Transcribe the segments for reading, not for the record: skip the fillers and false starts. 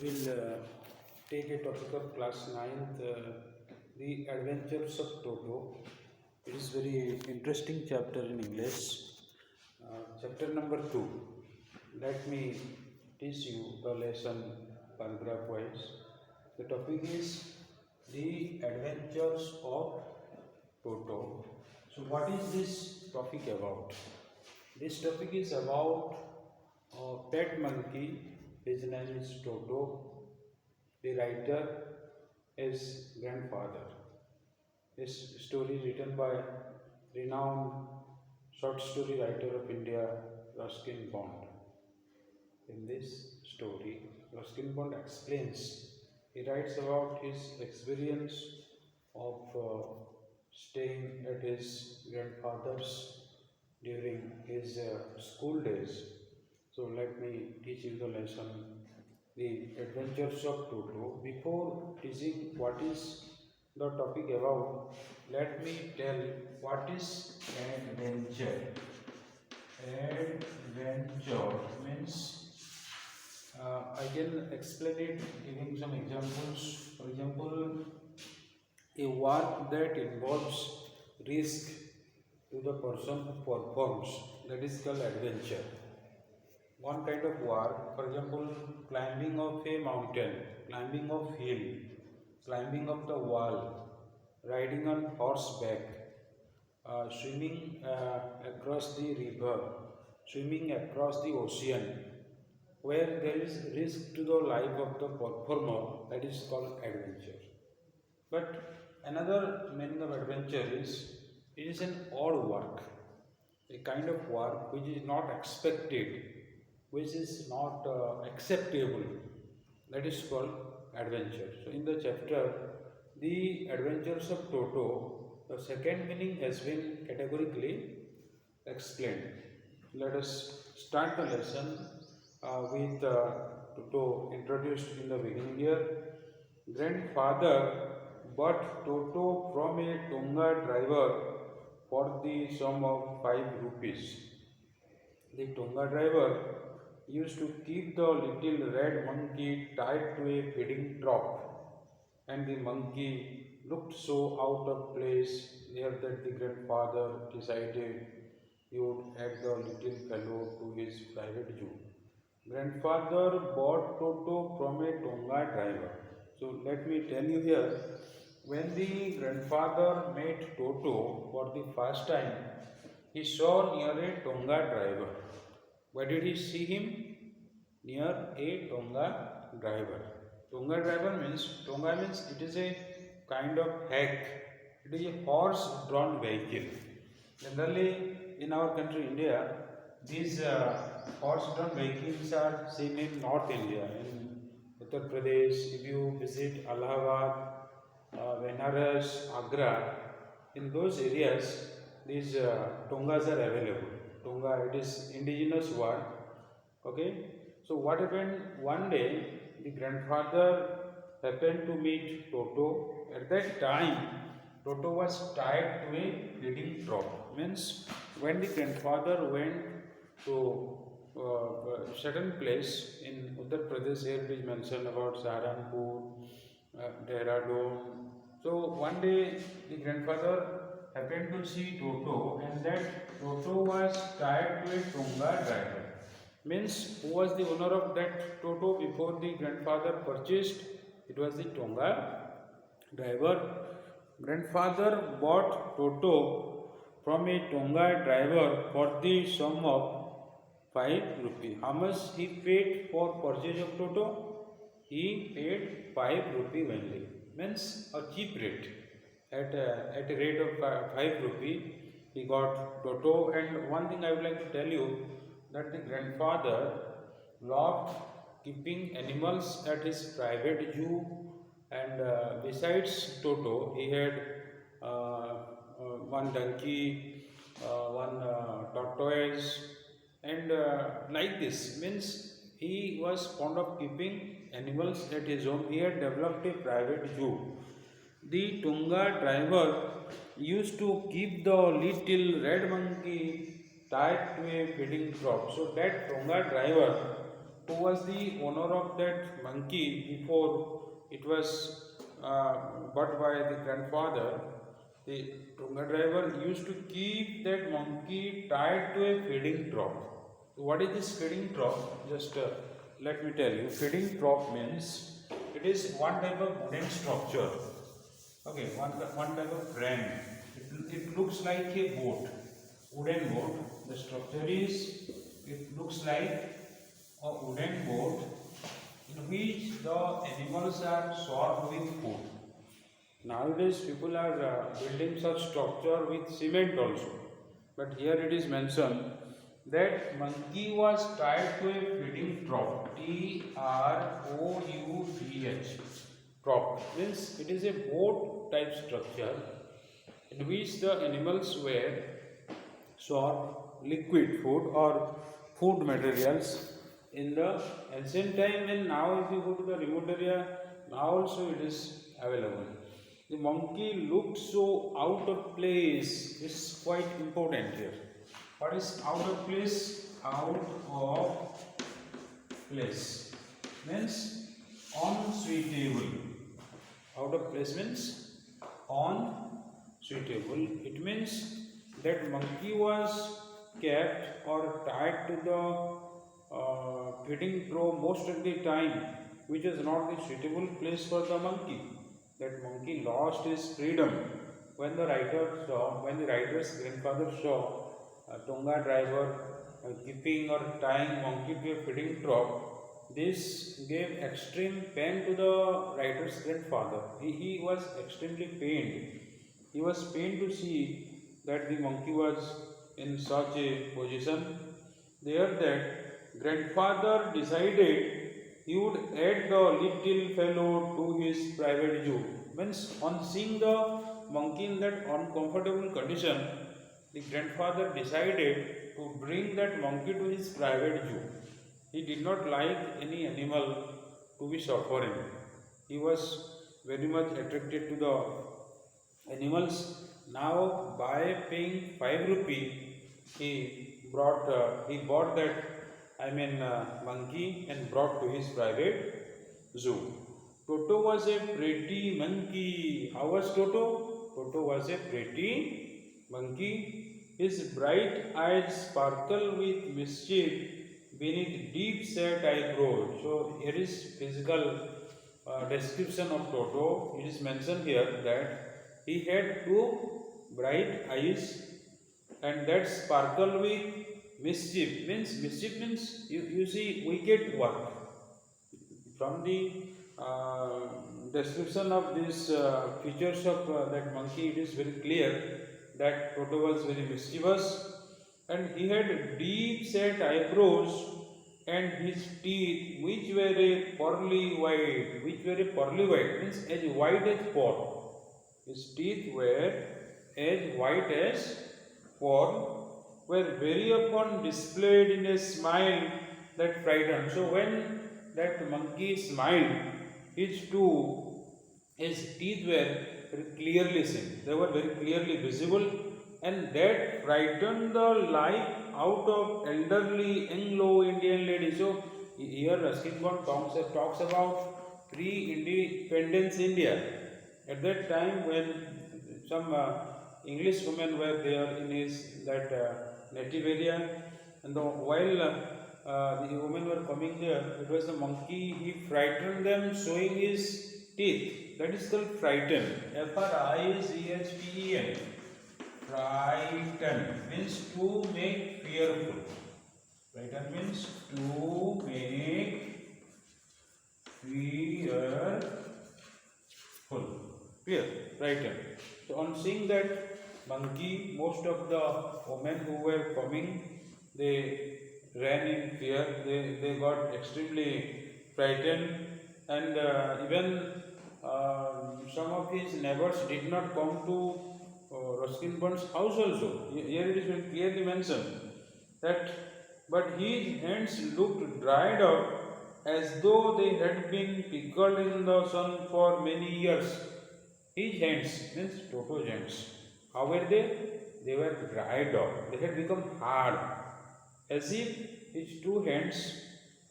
will take a topic of class 9th, The Adventures of Toto. It is very interesting chapter in English. Chapter number 2. Let me teach you the lesson paragraph wise. The topic is The Adventures of Toto. So what is this topic about? This topic is about a pet monkey. His name is Toto. The writer is grandfather. This story is written by renowned short story writer of India, Ruskin Bond. In this story, Ruskin Bond explains, he writes about his experience of staying at his grandfather's during his school days. So let me teach you the lesson, The Adventures of Toto. Before teaching what is the topic about, let me tell what is adventure. Adventure means I can explain it giving some examples. For example, a work that involves risk to the person who performs, that is called adventure. One kind of work, for example, climbing of a mountain, climbing of hill, climbing of the wall, riding on horseback, swimming across the river, swimming across the ocean, where there is risk to the life of the performer, that is called adventure. But another meaning of adventure is, it is an odd work, a kind of work which is not expected, which is not acceptable, that is called adventure. So in the chapter The Adventures of Toto, the second meaning has been categorically explained. Let us start the lesson with Toto introduced in the beginning here. Grandfather bought Toto from a Tonga driver for the sum of 5 rupees. The Tonga driver used to keep the little red monkey tied to a feeding trough, and the monkey looked so out of place there that the grandfather decided he would add the little fellow to his private zoo. Grandfather bought Toto from a Tonga driver. So let me tell you here, when the grandfather met Toto for the first time, he saw near a Tonga driver. Where did he see him? Near a Tonga driver. Tonga means it is a kind of hack. It is a horse-drawn vehicle. Generally, in our country, India, these horse-drawn vehicles are seen in North India, in Uttar Pradesh. If you visit Allahabad, Benares, Agra, in those areas, these Tongas are available. Tonga, it is indigenous word. Okay. So what happened? One day, the grandfather happened to meet Toto. At that time, Toto was tied to a feeding trough. Means when the grandfather went to a certain place in Uttar Pradesh, here it is mentioned about Saharanpur, Dehradun. So one day the grandfather happened to see Toto, and that Toto was tied to a Tonga driver. Means who was the owner of that Toto before the grandfather purchased? It was the Tonga driver. Grandfather bought Toto from a Tonga driver for the sum of 5 rupees. How much he paid for purchase of Toto? He paid 5 rupees only. Means a cheap rate. At a rate of 5 rupees, he got Toto. And one thing I would like to tell you, that the grandfather loved keeping animals at his private zoo, and besides Toto, he had one donkey, one tortoise, and like this. Means he was fond of keeping animals at his home. He had developed a private zoo. The Tonga driver used to keep the little red monkey tied to a feeding trough. So that Tonga driver who was the owner of that monkey before it was bought by the grandfather. The Tunga driver used to keep that monkey tied to a feeding trough. What is this feeding trough? Just let me tell you. Feeding trough means it is one type of wooden structure. Okay, one type of frame. It looks like a boat, wooden boat. The structure is, it looks like a wooden boat in which the animals are served with food. Nowadays, people are building such structure with cement also. But here it is mentioned that monkey was tied to a feeding trough. T-R-O-U-G-H. Trough means it is a boat type structure in which the animals were served liquid food or food materials in the ancient time, and now if you go to the remote area, now also it is available. The monkey looked so out of place. It's quite important here. What is out of place? Out of place means unsuitable. Out of place means unsuitable. It means that monkey was kept or tied to the feeding trough most of the time, which is not the suitable place for the monkey. That monkey lost his freedom. When the writer's grandfather saw a Tonga driver keeping or tying monkey to a feeding trough, this gave extreme pain to the writer's grandfather. He was extremely pained. He was pained to see that the monkey was in such a position. There that grandfather decided he would add the little fellow to his private zoo. Means on seeing the monkey in that uncomfortable condition, the grandfather decided to bring that monkey to his private zoo. He did not like any animal to be suffering. He was very much attracted to the animals. Now, by paying 5 rupee, he bought that monkey and brought to his private zoo. Toto was a pretty monkey. How was Toto? Toto was a pretty monkey. His bright eyes sparkle with mischief beneath deep set eyebrows. So here is physical description of Toto. It is mentioned here that he had two bright eyes and that sparkle with mischief means you see wicked work. From the description of these features of that monkey, it is very clear that Toto was very mischievous and he had deep set eyebrows and his teeth which were a pearly white means as white as pearl. His teeth were as white as pearl, were very often displayed in a smile that frightened. So when that monkey smiled, his teeth were very clearly seen. They were very clearly visible, and that frightened the life out of elderly Anglo-Indian ladies. So here Ruskin Bond talks about pre-independence India. At that time, when some English women were there in his native area, and while the women were coming there, it was the monkey. He frightened them, showing his teeth. That is called frighten. Frighten. Frighten means to make fearful. Frighten means to make fearful. Fear. Frighten. So on seeing that monkey, most of the women who were coming, they ran in fear. They got extremely frightened, and even some of his neighbors did not come to Ruskin Bond's house also. Here it is very clearly mentioned that, but his hands looked dried up as though they had been pickled in the sun for many years. His hands means Toto's hands. How were they? They were dried up. They had become hard, as if his two hands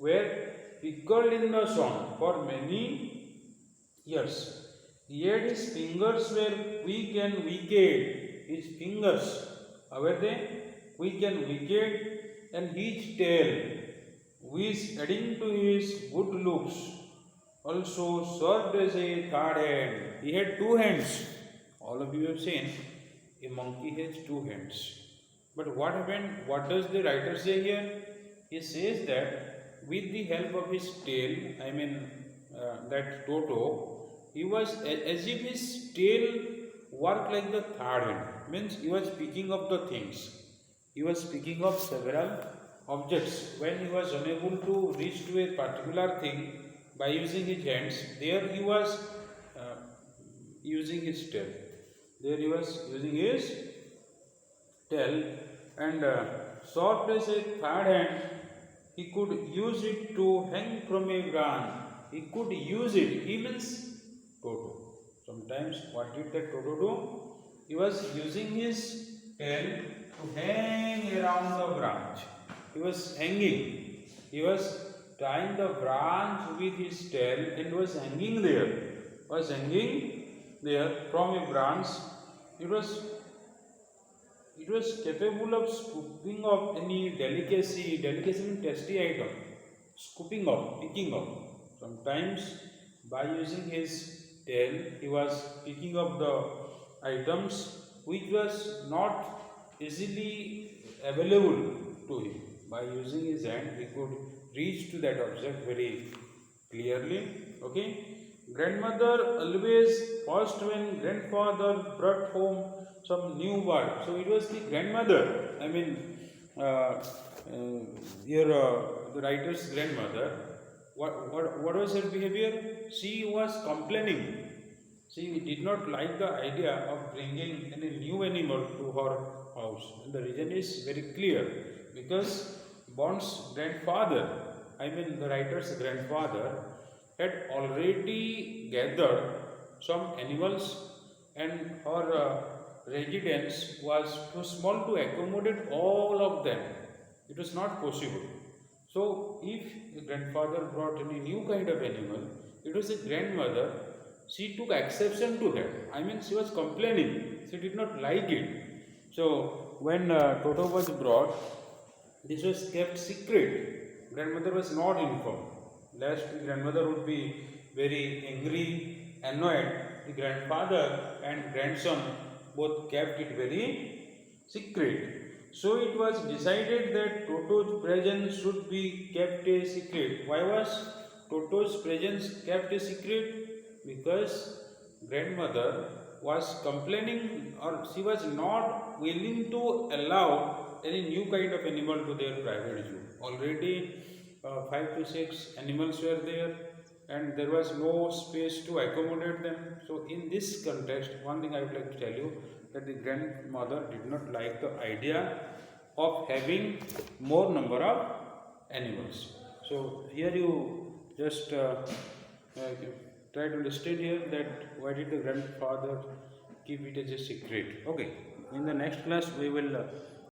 were pickled in the sun for many years. Yet his fingers were weak and wicked. His fingers were they weak and wicked, and his tail, which adding to his good looks, also served as a third hand. He had two hands. All of you have seen a monkey has two hands. But what happened? What does the writer say here? He says that with the help of his tail, that Toto, he was as if his tail worked like the third hand. Means he was picking up the things. He was picking up several objects. When he was unable to reach to a particular thing by using his hands, there he was using his tail. There he was using his tail, and soft as a third hand, he could use it to hang from a branch. He could use it. He means Toto. Sometimes what did that Toto do? He was using his tail to hang around the branch. He was hanging. He was tying the branch with his tail and was hanging there. Was hanging there from a branch. It was capable of scooping up any delicacy means tasty item. Scooping up, picking up. Sometimes by using his tail, he was picking up the items which was not easily available to him. By using his hand, he could reach to that object very clearly. Okay. Grandmother always first when grandfather brought home some new word. So it was the grandmother. The writer's grandmother. What was her behavior? She was complaining. She did not like the idea of bringing any new animal to her house. And the reason is very clear, because Bond's grandfather, the writer's grandfather, had already gathered some animals, and her residence was too small to accommodate all of them. It was not possible. So, if the grandfather brought any new kind of animal, it was the grandmother. She took exception to that. She was complaining. She did not like it. So, when Toto was brought, this was kept secret. Grandmother was not informed. Lest the grandmother would be very angry, annoyed. The grandfather and grandson both kept it very secret. So it was decided that Toto's presence should be kept a secret. Why was Toto's presence kept a secret? Because grandmother was complaining, or she was not willing to allow any new kind of animal to their private zoo. Already 5 to 6 animals were there, and there was no space to accommodate them. So in this context, one thing I would like to tell you, that the grandmother did not like the idea of having more number of animals. So here you just try to understand here that why did the grandfather keep it as a secret. Okay, in the next class we will